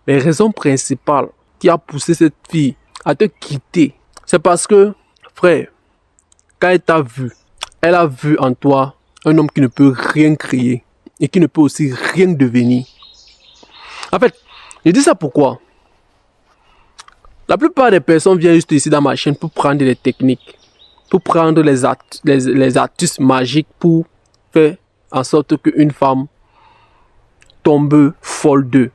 les raisons principales qui a poussé cette fille à te quitter, c'est parce que, frère, quand elle t'a vu, elle a vu en toi un homme qui ne peut rien créer et qui ne peut aussi rien devenir. En fait, je dis ça pourquoi? La plupart des personnes viennent juste ici dans ma chaîne pour prendre des techniques, pour prendre les astuces magiques pour faire en sorte qu'une femme tombe folle d'eux.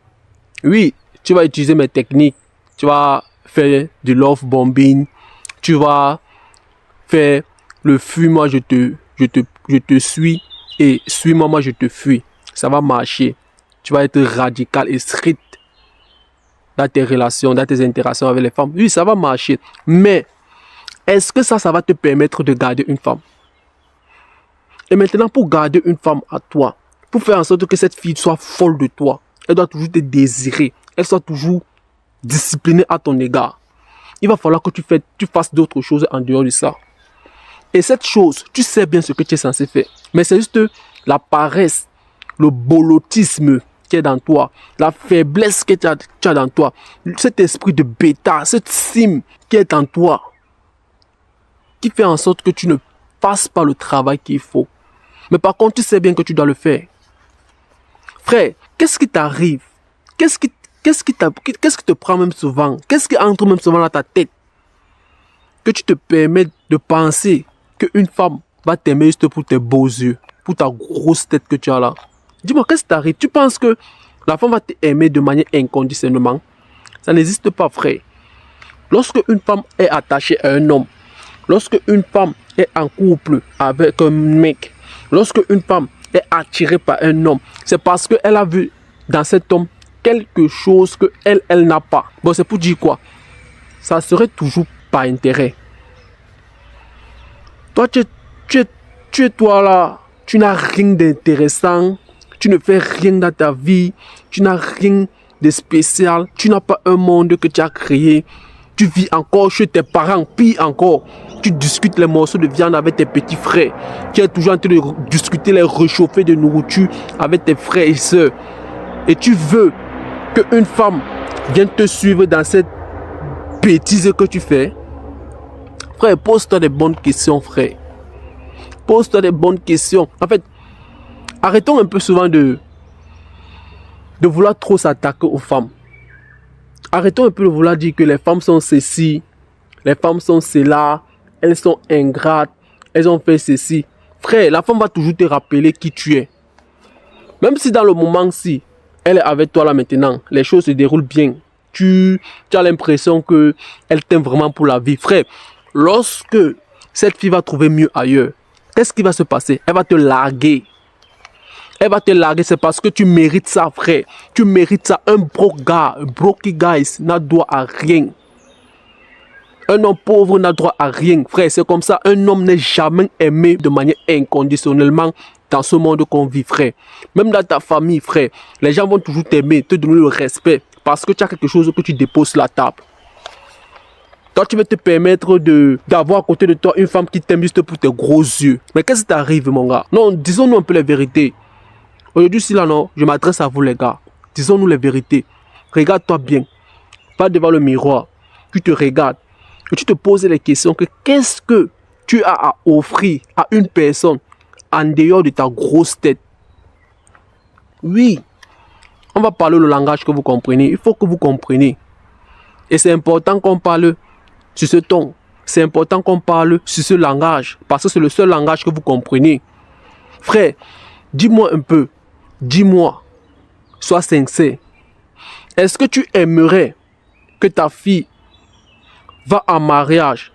Oui, tu vas utiliser mes techniques, tu vas faire du love bombing, tu vas faire le fuis-moi, je te suis et suis-moi, moi je te fuis. Ça va marcher. Tu vas être radical et strict dans tes relations, dans tes interactions avec les femmes. Oui, ça va marcher. Mais est-ce que ça va te permettre de garder une femme? Et maintenant, pour garder une femme à toi, pour faire en sorte que cette fille soit folle de toi, elle doit toujours te désirer, elle soit toujours disciplinée à ton égard. Il va falloir que tu fasses d'autres choses en dehors de ça. Et cette chose, tu sais bien ce que tu es censé faire. Mais c'est juste la paresse, le bolotisme qui est dans toi, la faiblesse que tu as dans toi, cet esprit de bêta, cette cime qui est en toi, qui fait en sorte que tu ne fasses pas le travail qu'il faut. Mais par contre, tu sais bien que tu dois le faire. Frère, qu'est-ce qui t'arrive? Qu'est-ce qui te prend même souvent? Qu'est-ce qui entre même souvent dans ta tête? Que tu te permets de penser qu'une femme va t'aimer juste pour tes beaux yeux, pour ta grosse tête que tu as là. Dis-moi, qu'est-ce qui t'arrive? Tu penses que la femme va t'aimer de manière inconditionnellement? Ça n'existe pas, frère. Lorsque une femme est attachée à un homme, lorsque une femme est en couple avec un mec, lorsque une femme est attirée par un homme, c'est parce qu'elle a vu dans cet homme quelque chose qu'elle n'a pas. Bon, c'est pour dire quoi? Ça serait toujours par intérêt. Toi, tu es toi là, tu n'as rien d'intéressant, tu ne fais rien dans ta vie, tu n'as rien de spécial, tu n'as pas un monde que tu as créé, tu vis encore chez tes parents, pire encore, tu discutes les morceaux de viande avec tes petits frères, tu es toujours en train de discuter les réchauffés de nourriture avec tes frères et sœurs, et tu veux qu'une femme vienne te suivre dans cette bêtise que tu fais. Frère, pose-toi des bonnes questions, frère. Pose-toi des bonnes questions. En fait, arrêtons un peu souvent de vouloir trop s'attaquer aux femmes. Arrêtons un peu de vouloir dire que les femmes sont ceci, les femmes sont cela, elles sont ingrates, elles ont fait ceci. Frère, la femme va toujours te rappeler qui tu es. Même si dans le moment-ci, elle est avec toi là maintenant, les choses se déroulent bien. Tu as l'impression qu'elle t'aime vraiment pour la vie. Frère, lorsque cette fille va trouver mieux ailleurs, qu'est-ce qui va se passer? Elle va te larguer. Elle va te larguer, c'est parce que tu mérites ça, frère. Tu mérites ça. Un broke gars, un broke guy n'a droit à rien. Un homme pauvre n'a droit à rien, frère. C'est comme ça. Un homme n'est jamais aimé de manière inconditionnellement dans ce monde qu'on vit, frère. Même dans ta famille, frère, les gens vont toujours t'aimer, te donner le respect parce que tu as quelque chose que tu déposes sur la table. Toi, tu veux te permettre d'avoir à côté de toi une femme qui t'aime juste pour tes gros yeux. Mais qu'est-ce qui t'arrive, mon gars? Non, disons-nous un peu les vérités. Aujourd'hui, si là, non, je m'adresse à vous, les gars. Disons-nous les vérités. Regarde-toi bien. Va devant le miroir. Tu te regardes. Et tu te poses les questions que qu'est-ce que tu as à offrir à une personne en dehors de ta grosse tête? Oui. On va parler le langage que vous comprenez. Il faut que vous compreniez. Et c'est important qu'on parle sur ce ton. C'est important qu'on parle sur ce langage. Parce que c'est le seul langage que vous comprenez. Frère, dis-moi un peu. Dis-moi. Sois sincère. Est-ce que tu aimerais que ta fille va en mariage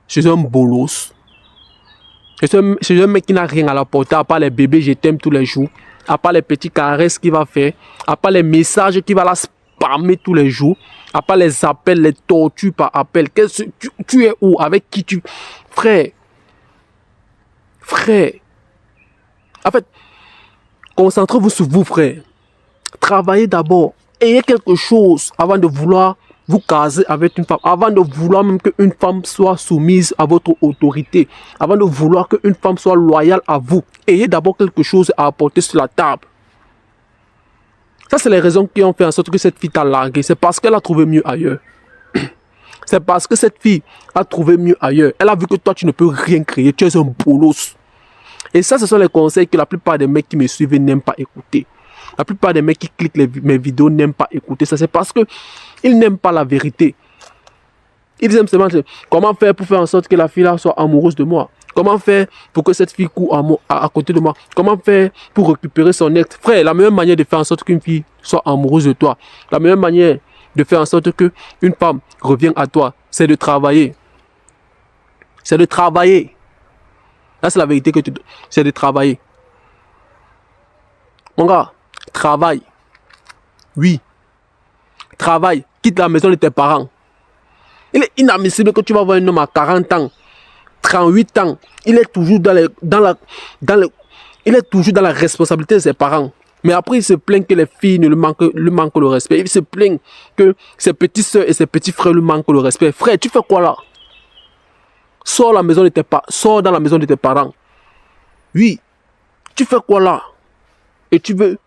chez un bolos? Chez un mec qui n'a rien à la porter, à part les bébés je t'aime tous les jours, à part les petits caresses qu'il va faire, à part les messages qu'il va la spammer tous les jours, à part les appels, les tortures par appel. Tu es où? Avec qui tu... Frère. En fait, concentrez-vous sur vous, frère. Travaillez d'abord. Ayez quelque chose avant de vouloir vous caser avec une femme. Avant de vouloir même qu'une femme soit soumise à votre autorité. Avant de vouloir qu'une femme soit loyale à vous. Ayez d'abord quelque chose à apporter sur la table. Ça, c'est les raisons qui ont fait en sorte que cette fille t'a largué. C'est parce qu'elle a trouvé mieux ailleurs. C'est parce que cette fille a trouvé mieux ailleurs. Elle a vu que toi, tu ne peux rien créer. Tu es un bolos. Et ça, ce sont les conseils que la plupart des mecs qui me suivent n'aiment pas écouter. La plupart des mecs qui cliquent mes vidéos n'aiment pas écouter ça. C'est parce qu'ils n'aiment pas la vérité. Ils aiment seulement comment faire pour faire en sorte que la fille là soit amoureuse de moi. Comment faire pour que cette fille court à côté de moi. Comment faire pour récupérer son ex. Frère, la meilleure manière de faire en sorte qu'une fille soit amoureuse de toi, la meilleure manière de faire en sorte qu'une femme revienne à toi, c'est de travailler. C'est de travailler. Là, c'est la vérité que tu dois. C'est de travailler. Mon gars, travaille. Oui. Travaille. Quitte la maison de tes parents. Il est inadmissible que tu vas voir un homme à 40 ans, 38 ans. Il est toujours il est toujours dans la responsabilité de ses parents. Mais après, il se plaint que les filles lui manquent le respect. Il se plaint que ses petites soeurs et ses petits frères lui manquent le respect. Frère, tu fais quoi là? Sors dans la maison de tes parents. Oui. Tu fais quoi là? Et tu veux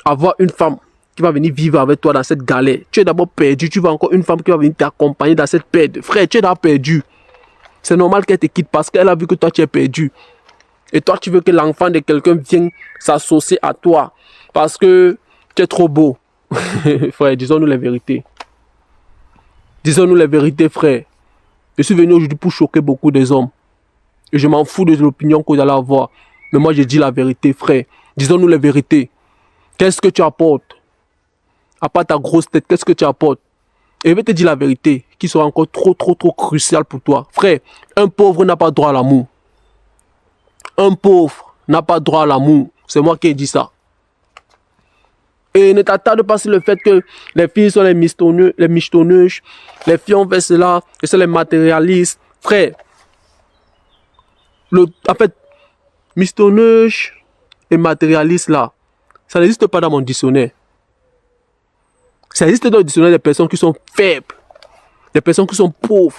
avoir une femme qui va venir vivre avec toi dans cette galère. Tu es d'abord perdu. Tu veux encore une femme qui va venir t'accompagner dans cette perte. Frère, tu es d'abord perdu. C'est normal qu'elle te quitte parce qu'elle a vu que toi, tu es perdu. Et toi, tu veux que l'enfant de quelqu'un vienne s'associer à toi parce que tu es trop beau. Frère, disons-nous la vérité. Disons-nous la vérité, frère. Je suis venu aujourd'hui pour choquer beaucoup des hommes. Et je m'en fous de l'opinion que vous allez avoir. Mais moi, je dis la vérité, frère. Disons-nous la vérité. Qu'est-ce que tu apportes? À part ta grosse tête, qu'est-ce que tu apportes? Et je vais te dire la vérité, qui sera encore trop cruciale pour toi. Frère, un pauvre n'a pas droit à l'amour. Un pauvre n'a pas droit à l'amour. C'est moi qui ai dit ça. Et ne t'attarde pas sur le fait que les filles sont les michetonneuses, les filles ont fait cela, et sont les matérialistes. Frère, en fait, michetonneuses et matérialistes là, ça n'existe pas dans mon dictionnaire. Ça existe dans le dictionnaire des personnes qui sont faibles, des personnes qui sont pauvres,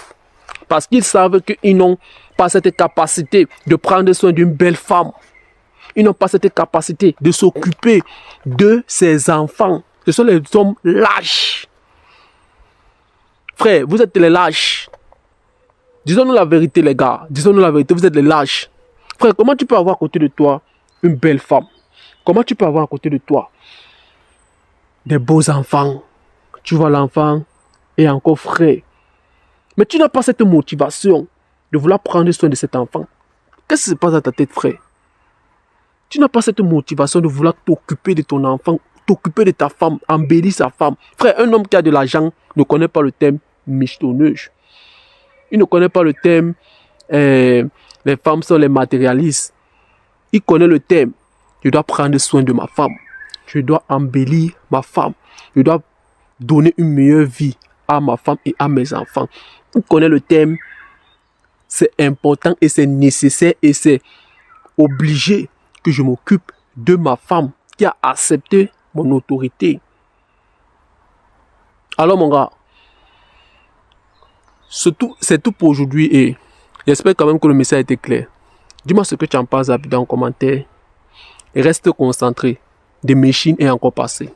parce qu'ils savent qu'ils n'ont pas cette capacité de prendre soin d'une belle femme. Ils n'ont pas cette capacité de s'occuper de ses enfants. Ce sont les hommes lâches. Frère, vous êtes les lâches. Disons-nous la vérité, les gars. Disons-nous la vérité, vous êtes les lâches. Frère, comment tu peux avoir à côté de toi une belle femme? Comment tu peux avoir à côté de toi des beaux enfants? Tu vois l'enfant et encore frais. Mais tu n'as pas cette motivation de vouloir prendre soin de cet enfant. Qu'est-ce qui se passe dans ta tête, frère? Tu n'as pas cette motivation de vouloir t'occuper de ton enfant, t'occuper de ta femme, embellir sa femme. Frère, un homme qui a de l'argent ne connaît pas le thème michetonneuses. Il ne connaît pas le thème les femmes sont les matérialistes. Il connaît le thème. Je dois prendre soin de ma femme. Je dois embellir ma femme. Je dois donner une meilleure vie à ma femme et à mes enfants. Il connaît le thème. C'est important et c'est nécessaire et c'est obligé que je m'occupe de ma femme qui a accepté mon autorité. Alors mon gars, c'est tout pour aujourd'hui et j'espère quand même que le message a été clair. Dis-moi ce que tu en penses dans en commentaire et reste concentré. Des machines est encore passé.